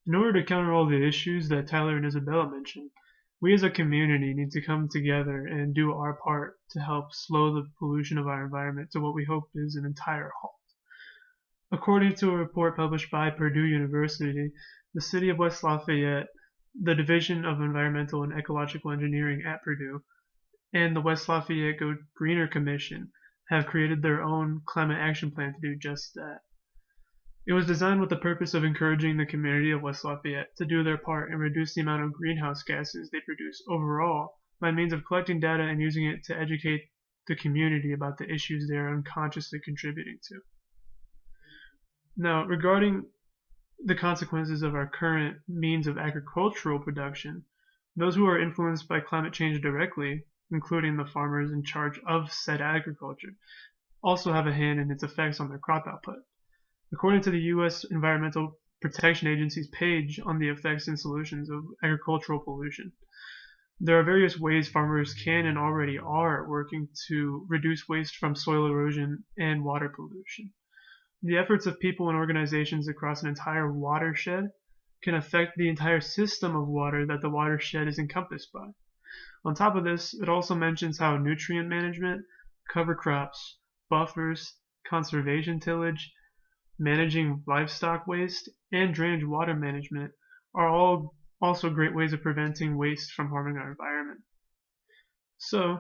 In order to counter all the issues that Tyler and Isabella mentioned, we as a community need to come together and do our part to help slow the pollution of our environment to what we hope is an entire halt. According to a report published by Purdue University, the city of West Lafayette, the Division of Environmental and Ecological Engineering at Purdue, and the West Lafayette Go Greener Commission have created their own climate action plan to do just that. It was designed with the purpose of encouraging the community of West Lafayette to do their part and reduce the amount of greenhouse gases they produce overall by means of collecting data and using it to educate the community about the issues they are unconsciously contributing to. Now, regarding the consequences of our current means of agricultural production, those who are influenced by climate change directly, including the farmers in charge of said agriculture, also have a hand in its effects on their crop output. According to the U.S. Environmental Protection Agency's page on the effects and solutions of agricultural pollution, there are various ways farmers can and already are working to reduce waste from soil erosion and water pollution. The efforts of people and organizations across an entire watershed can affect the entire system of water that the watershed is encompassed by. On top of this, it also mentions how nutrient management, cover crops, buffers, conservation tillage, managing livestock waste, and drainage water management are all also great ways of preventing waste from harming our environment. So,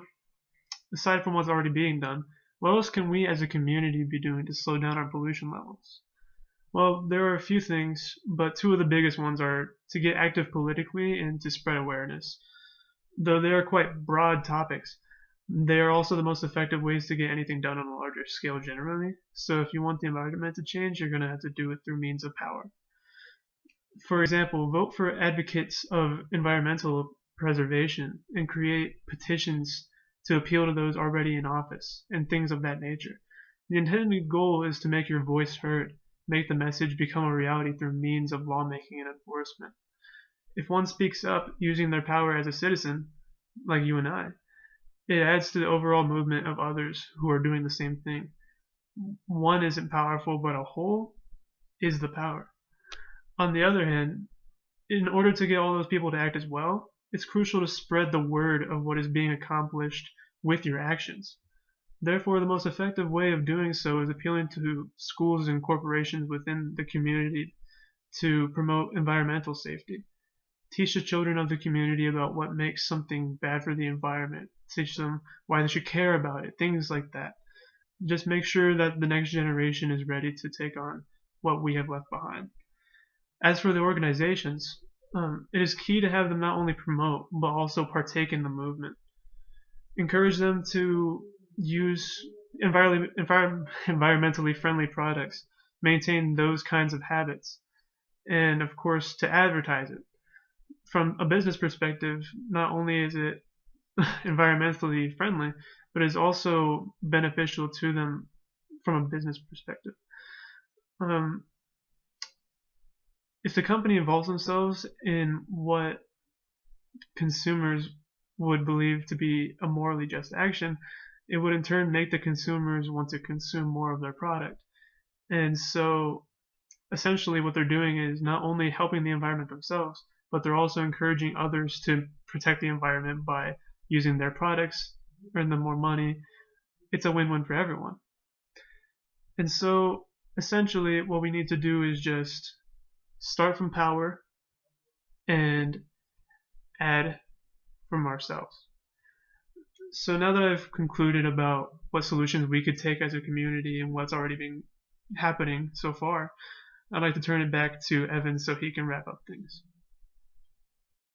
aside from what's already being done, what else can we as a community be doing to slow down our pollution levels? Well, there are a few things, but two of the biggest ones are to get active politically and to spread awareness. Though they are quite broad topics, they are also the most effective ways to get anything done on a larger scale generally. So if you want the environment to change, you're going to have to do it through means of power. For example, vote for advocates of environmental preservation and create petitions to appeal to those already in office and things of that nature. The intended goal is to make your voice heard, make the message become a reality through means of lawmaking and enforcement. If one speaks up using their power as a citizen, like you and I, it adds to the overall movement of others who are doing the same thing. One isn't powerful, but a whole is the power. On the other hand, in order to get all those people to act as well, it's crucial to spread the word of what is being accomplished with your actions. Therefore, the most effective way of doing so is appealing to schools and corporations within the community to promote environmental safety. Teach the children of the community about what makes something bad for the environment. Teach them why they should care about it, things like that. Just make sure that the next generation is ready to take on what we have left behind. As for the organizations, it is key to have them not only promote, but also partake in the movement. Encourage them to use environmentally friendly products, maintain those kinds of habits, and of course to advertise it. From a business perspective, not only is it environmentally friendly, but is also beneficial to them from a business perspective. If the company involves themselves in what consumers would believe to be a morally just action, it would in turn make the consumers want to consume more of their product. And so essentially what they're doing is not only helping the environment themselves, but they're also encouraging others to protect the environment by using their products, earn them more money. It's a win-win for everyone. And so essentially what we need to do is just start from power and add from ourselves. So now that I've concluded about what solutions we could take as a community and what's already been happening so far, I'd like to turn it back to Evan so he can wrap up things.